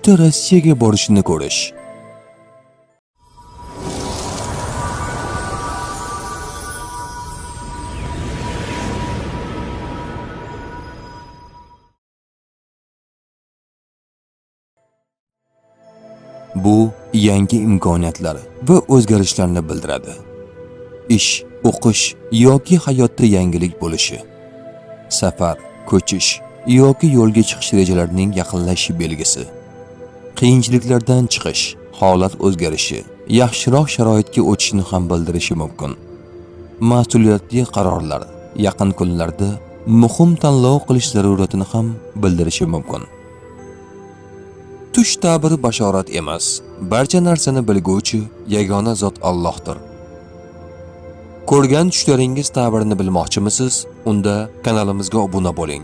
tushda Rossiyaga borishini ko'rish. Bu yangi imkoniyatlar va o'zgarishlarni bildiradi. Ish, o'qish yoki hayotda yangilik bo'lishi. Safar, ko'chish yoki yo'lga chiqish rejalarining yaqinlashishi belgisi. Qiyinchiliklardan chiqish, holat o'zgarishi, yaxshiroq sharoitga o'tishni ham bildirishi mumkin. Mas'uliyatli qarorlar yaqin kunlarda muhim tanlov qilish zaruratini ham bildirishi mumkin. Tush ta'biri bashorat emas, barcha narsani bilguvchi yagona zot Allohdir. Ko'rgan tushlaringiz ta'birini bilmoqchimisiz? Unda kanalimizga obuna bo'ling.